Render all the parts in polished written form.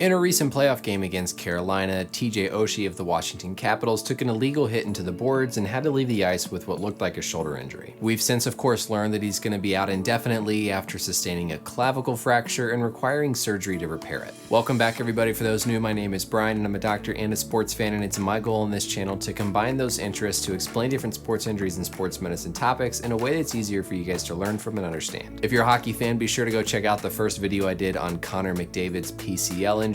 In a recent playoff game against Carolina, TJ Oshie of the Washington Capitals took an illegal hit into the boards and had to leave the ice with what looked like a shoulder injury. We've since of course learned that he's going to be out indefinitely after sustaining a clavicle fracture and requiring surgery to repair it. Welcome back everybody. For those new, my name is Brian and I'm a doctor and a sports fan, and it's my goal on this channel to combine those interests to explain different sports injuries and sports medicine topics in a way that's easier for you guys to learn from and understand. If you're a hockey fan, be sure to go check out the first video I did on Connor McDavid's PCL injury,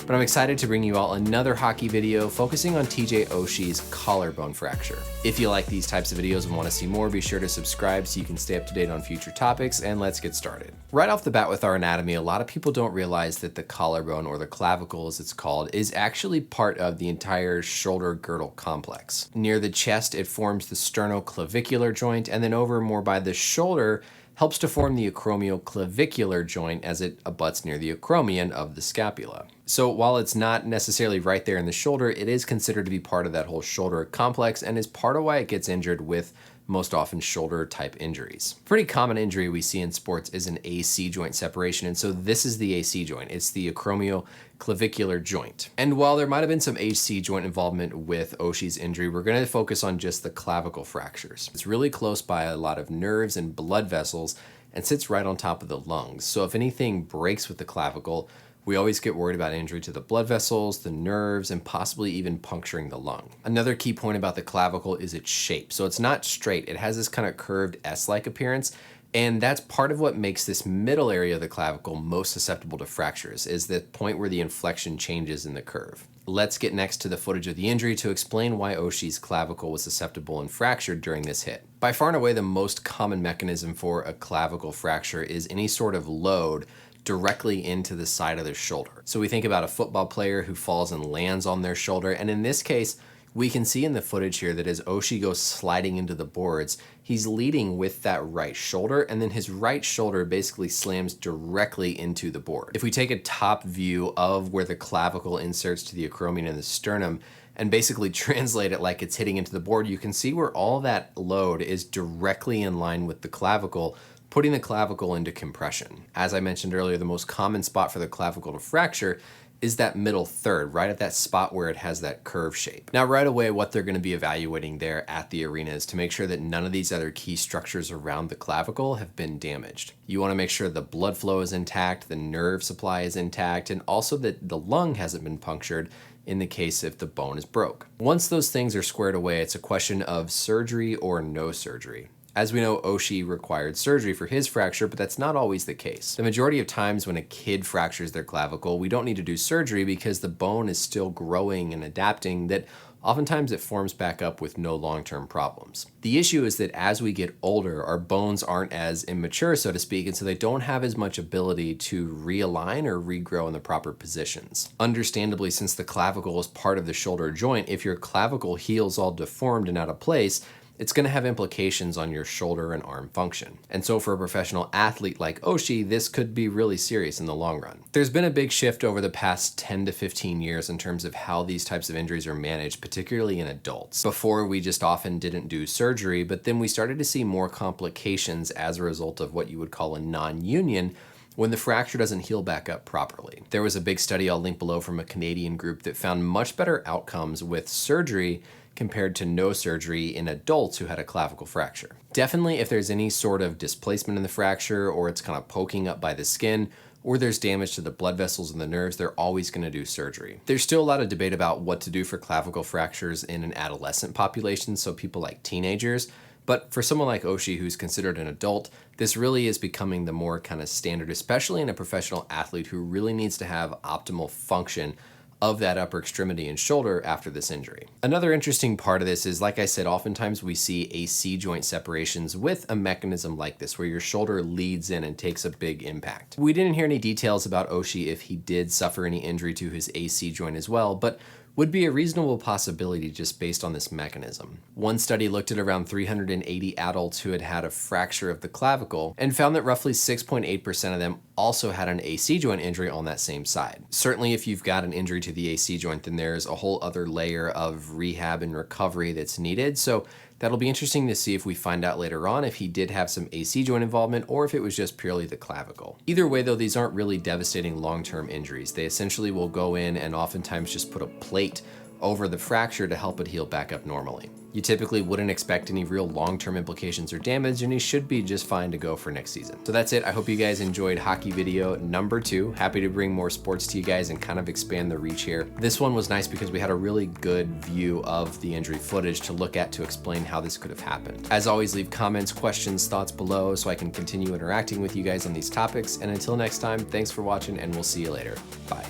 but I'm excited to bring you all another hockey video focusing on TJ Oshie's collarbone fracture. If you like these types of videos and want to see more, be sure to subscribe so you can stay up to date on future topics, and let's get started. Right off the bat with our anatomy, a lot of people don't realize that the collarbone, or the clavicle as it's called, is actually part of the entire shoulder girdle complex. Near the chest, it forms the sternoclavicular joint, and then over more by the shoulder, helps to form the acromioclavicular joint as it abuts near the acromion of the scapula. So while it's not necessarily right there in the shoulder, it is considered to be part of that whole shoulder complex and is part of why it gets injured with most often shoulder type injuries. Pretty common injury we see in sports is an AC joint separation, and so this is the AC joint. It's the acromioclavicular joint. And while there might have been some AC joint involvement with Oshie's injury, we're going to focus on just the clavicle fractures. It's really close by a lot of nerves and blood vessels and sits right on top of the lungs. So if anything breaks with the clavicle, we always get worried about injury to the blood vessels, the nerves, and possibly even puncturing the lung. Another key point about the clavicle is its shape. So it's not straight. It has this kind of curved S-like appearance, and that's part of what makes this middle area of the clavicle most susceptible to fractures, is the point where the inflection changes in the curve. Let's get next to the footage of the injury to explain why Oshie's clavicle was susceptible and fractured during this hit. By far and away, the most common mechanism for a clavicle fracture is any sort of load directly into the side of their shoulder. So we think about a football player who falls and lands on their shoulder, and in this case, we can see in the footage here that as Oshie goes sliding into the boards, he's leading with that right shoulder, and then his right shoulder basically slams directly into the board. If we take a top view of where the clavicle inserts to the acromion and the sternum, and basically translate it like it's hitting into the board, you can see where all that load is directly in line with the clavicle, putting the clavicle into compression. As I mentioned earlier, the most common spot for the clavicle to fracture is that middle third, right at that spot where it has that curve shape. Now, right away, what they're going to be evaluating there at the arena is to make sure that none of these other key structures around the clavicle have been damaged. You want to make sure the blood flow is intact, the nerve supply is intact, and also that the lung hasn't been punctured in the case if the bone is broke. Once those things are squared away, it's a question of surgery or no surgery. As we know, Oshie required surgery for his fracture, but that's not always the case. The majority of times when a kid fractures their clavicle, we don't need to do surgery because the bone is still growing and adapting, that oftentimes it forms back up with no long-term problems. The issue is that as we get older, our bones aren't as immature, so to speak, and so they don't have as much ability to realign or regrow in the proper positions. Understandably, since the clavicle is part of the shoulder joint, if your clavicle heals all deformed and out of place, it's going to have implications on your shoulder and arm function. And so for a professional athlete like Oshie, this could be really serious in the long run. There's been a big shift over the past 10 to 15 years in terms of how these types of injuries are managed, particularly in adults. Before, we just often didn't do surgery, but then we started to see more complications as a result of what you would call a non-union, when the fracture doesn't heal back up properly. There was a big study I'll link below from a Canadian group that found much better outcomes with surgery compared to no surgery in adults who had a clavicle fracture. Definitely if there's any sort of displacement in the fracture, or it's kind of poking up by the skin, or there's damage to the blood vessels and the nerves, they're always going to do surgery. There's still a lot of debate about what to do for clavicle fractures in an adolescent population, so people like teenagers. But for someone like Oshie, who's considered an adult, this really is becoming the more kind of standard, especially in a professional athlete who really needs to have optimal function of that upper extremity and shoulder after this injury. Another interesting part of this is, like I said, oftentimes we see AC joint separations with a mechanism like this, where your shoulder leads in and takes a big impact. We didn't hear any details about Oshie if he did suffer any injury to his AC joint as well, but would be a reasonable possibility just based on this mechanism. One study looked at around 380 adults who had had a fracture of the clavicle and found that roughly 6.8% of them also had an AC joint injury on that same side. Certainly if you've got an injury to the AC joint, then there's a whole other layer of rehab and recovery that's needed. So That'll be interesting to see if we find out later on if he did have some AC joint involvement or if it was just purely the clavicle. Either way though, these aren't really devastating long-term injuries. They essentially will go in and oftentimes just put a plate over the fracture to help it heal back up normally. You typically wouldn't expect any real long-term implications or damage, and he should be just fine to go for next season. So that's it. I hope you guys enjoyed hockey video number 2. Happy to bring more sports to you guys and kind of expand the reach here. This one was nice because we had a really good view of the injury footage to look at to explain how this could have happened. As always, leave comments, questions, thoughts below so I can continue interacting with you guys on these topics. And until next time, thanks for watching and we'll see you later. Bye.